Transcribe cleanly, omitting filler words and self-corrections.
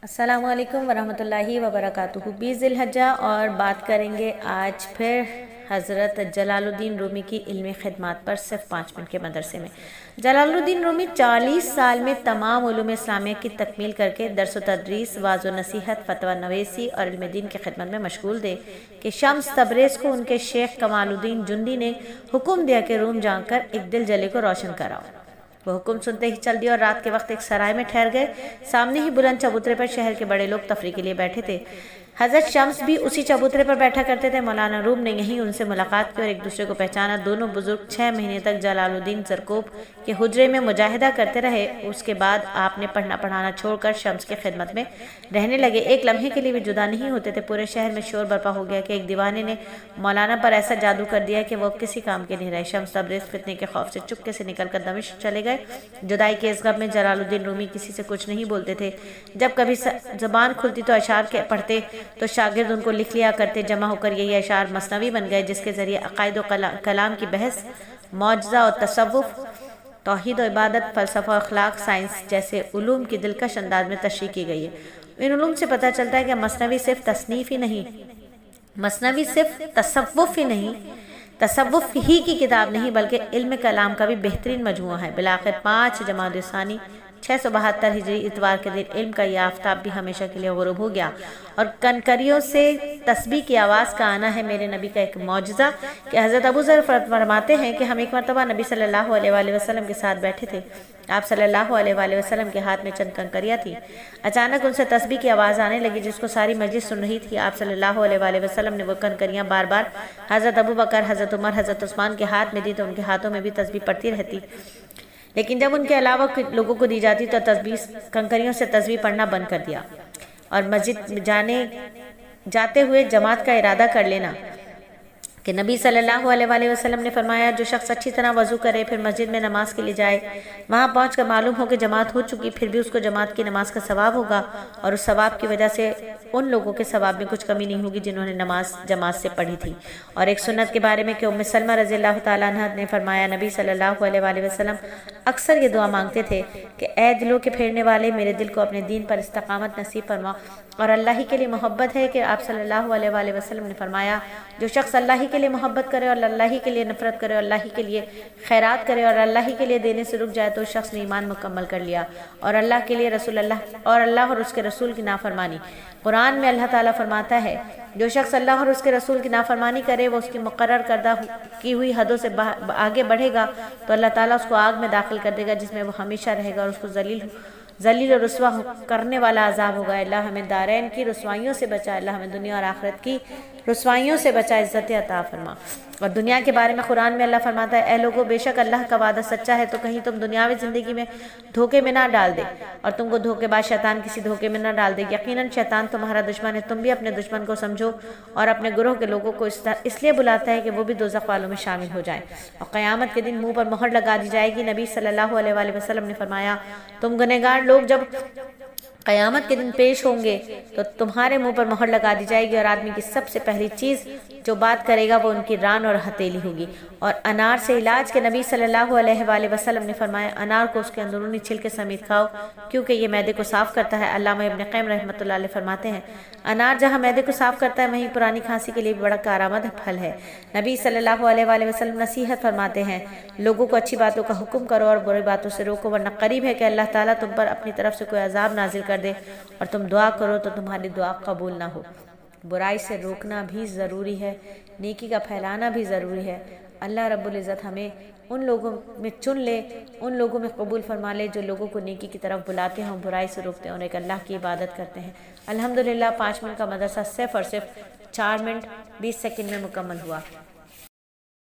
السلام علیکم ورحمۃ اللہ وبرکاتہ۔ 20 ذی الحجہ اور بات کریں گے آج پھر حضرت جلال الدین رومی کی علمی خدمات پر صرف 5 منٹ کے مدرسے میں۔ جلال الدین رومی 40 سال میں تمام علوم اسلامیہ کی تکمیل کر کے درس و تدریس، واعظ و نصیحت، فتویٰ نویسی اور علم دین کی خدمت میں مشغول تھے کہ شمس تبریز کو ان کے شیخ کمال الدین جندی نے حکم دیا کہ روم جا کر ایک دل جلے کو روشن کراؤ۔ وہ حکم سنتے ہی چل دیے اور رات کے وقت ایک سرائے میں ٹھہر گئے۔ سامنے ہی بلند چبوترے پر شہر کے بڑے لوگ تفریح کے لیے بیٹھے تھے۔ حضرت شمس بھی اسی چبوترے پر بیٹھا کرتے تھے۔ مولانا روم نے یہیں ان سے ملاقات کی اور ایک دوسرے کو پہچانا۔ دونوں بزرگ 6 مہینے تک جلال الدین زرکوب کے حجرے میں مجاہدہ کرتے رہے۔ اس کے بعد آپ نے پڑھنا پڑھانا چھوڑ کر شمس کی خدمت میں رہنے لگے۔ ایک لمحے کے لیے بھی جدا نہیں ہوتے تھے۔ پورے شہر میں شور برپا ہو گیا کہ ایک دیوانے نے مولانا پر ایسا جادو کر دیا کہ وہ کسی کام کے نہیں رہے۔ شمس تبریز فتنے کے خوف سے چپکے سے نکل کر دمشق چلے گئے۔ جدائی کے اس غم میں جلال الدین رومی کسی سے کچھ نہیں بولتے تھے۔ جب کبھی زبان کھلتی تو اشعار پڑھتے تو شاگرد ان کو لکھ لیا کرتے۔ جمع ہو کر یہی اشعار مثنوی بن گئے، جس کے ذریعے عقائد و کلام کی بحث، معجزہ اور تصوف، توحید و عبادت، فلسفہ و اخلاق، سائنس جیسے علوم کی دلکش انداز میں تشریح کی گئی ہے۔ ان علوم سے پتہ چلتا ہے کہ مثنوی صرف تصنیف ہی نہیں، تصوف ہی کی کتاب نہیں بلکہ علم کلام کا بھی بہترین مجموعہ ہے۔ بالآخر 5 جمادی الثانی 672 ہجری اتوار کے دن علم کا یہ آفتاب بھی ہمیشہ کے لیے غروب ہو گیا اور کنکریوں سے تسبیح کی آواز کا آنا ہے میرے نبی کا ایک معجزہ کہ حضرت ابو ذر فرماتے ہیں کہ ہم ایک مرتبہ نبی صلی اللہ علیہ وآلہ وسلم کے ساتھ بیٹھے تھے۔ آپ صلی اللہ علیہ وآلہ وسلم کے ہاتھ میں چند کنکریاں تھیں۔ اچانک ان سے تسبیح کی آواز آنے لگی جس کو ساری مجلس سن رہی تھی۔ آپ صلی اللہ علیہ وآلہ وسلم نے وہ کنکریاں بار بار حضرت ابو بکر، حضرت عمر، حضرت عثمان کے ہاتھ میں دی تو ان کے ہاتھوں میں بھی تسبیح پڑتی رہتی، لیکن جب ان کے علاوہ لوگوں کو دی جاتی تو کنکریوں سے تسبیح پڑھنا بند کر دیا اور مسجد میں جاتے ہوئے جماعت کا ارادہ کر لینا کہ نبی صلی اللہ علیہ وآلہ وسلم نے فرمایا جو شخص اچھی طرح وضو کرے پھر مسجد میں نماز کے لیے جائے، وہاں پہنچ کر معلوم ہو کہ جماعت ہو چکی، پھر بھی اس کو جماعت کی نماز کا ثواب ہوگا اور اس ثواب کی وجہ سے ان لوگوں کے ثواب میں کچھ کمی نہیں ہوگی جنہوں نے نماز جماعت سے پڑھی تھی۔ اور ایک سنت کے بارے میں کہ ام سلمہ رضی اللہ تعالیٰ عنہ نے فرمایا نبی صلی اللہ علیہ وآلہ وسلم اکثر یہ دعا مانگتے تھے کہ اے دلوں کے پھیرنے والے، میرے دل کو اپنے دین پر استقامت نصیب فرما۔ اور اللہ ہی کے لیے محبت ہے کہ آپ صلی اللہ علیہ وآلہ وسلم نے فرمایا جو شخص اللہ ہی کے لیے محبت کرے اور اللہ ہی کے لیے نفرت کرے اور اللہ ہی کے لیے خیرات کرے اور اللہ ہی کے لیے دینے سے رک جائے تو اس شخص نے ایمان مکمل کر لیا اور اللہ کے لیے اللہ اور اس کے رسول کی نافرمانی۔ قرآن میں اللہ تعالیٰ فرماتا ہے جو شخص اللہ اور اس کے رسول کی نافرمانی کرے وہ اس کی مقرر کردہ کی ہوئی حدوں سے آگے بڑھے گا تو اللہ تعالیٰ اس کو آگ میں داخل کر دے گا جس میں وہ ہمیشہ رہے گا اور اس کو ذلیل و رسوا کرنے والا عذاب ہوگا۔ اللہ ہمیں دارین کی رسوائیوں سے بچا، اللہ ہمیں دنیا اور آخرت کی رسوائیوں سے بچا، عزت عطا فرما۔ اور دنیا کے بارے میں قرآن میں اللہ فرماتا ہے اے لوگو بے شک اللہ کا وعدہ سچا ہے تو کہیں تم دنیاوی زندگی میں دھوکے میں نہ ڈال دے اور تم کو دھوکے باز شیطان کسی دھوکے میں نہ ڈال دے۔ یقیناً شیطان تمہارا دشمن ہے، تم بھی اپنے دشمن کو سمجھو اور اپنے گروہ کے لوگوں کو اس لیے بلاتا ہے کہ وہ بھی دوزخ والوں میں شامل ہو جائیں اور قیامت کے دن منہ پر مہر لگا دی جائے گی۔ نبی صلی اللہ علیہ وآلہ وسلم نے فرمایا تم گنہگار لوگ جب قیامت کے دن پیش ہوں گے تو تمہارے منہ پر مہر لگا دی جائے گی اور آدمی کی سب سے پہلی چیز جو بات کرے گا وہ ان کی ران اور ہتھیلی ہوگی۔ اور انار سے علاج کے نبی صلی اللہ علیہ وآلہ وسلم نے فرمایا انار کو اس کے اندرونی چھلکے سمیت کھاؤ کیونکہ یہ معدے کو صاف کرتا ہے۔ علامہ ابن قیم رحمۃ اللہ علیہ فرماتے ہیں انار جہاں معدے کو صاف کرتا ہے وہیں پرانی کھانسی کے لیے بڑا کارآمد پھل ہے۔ نبی صلی اللہ علیہ وآلہ وسلم نصیحت فرماتے ہیں لوگوں کو اچھی باتوں کا حکم کرو اور بری باتوں سے روکو ورنہ قریب ہے کہ اللہ تعالیٰ تم پر اپنی طرف سے کوئی عذاب نازل کر دے اور تم دعا کرو تو تمہاری دعا قبول نہ ہو۔ برائی سے روکنا بھی ضروری ہے، نیکی کا پھیلانا بھی ضروری ہے۔ اللہ رب العزت ہمیں ان لوگوں میں چن لے، ان لوگوں میں قبول فرما لے جو لوگوں کو نیکی کی طرف بلاتے ہیں، برائی سے روکتے ہیں اور ایک اللہ کی عبادت کرتے ہیں۔ الحمدللہ 5 منٹ کا مدرسہ صرف اور صرف 4 منٹ 20 سیکنڈ میں مکمل ہوا۔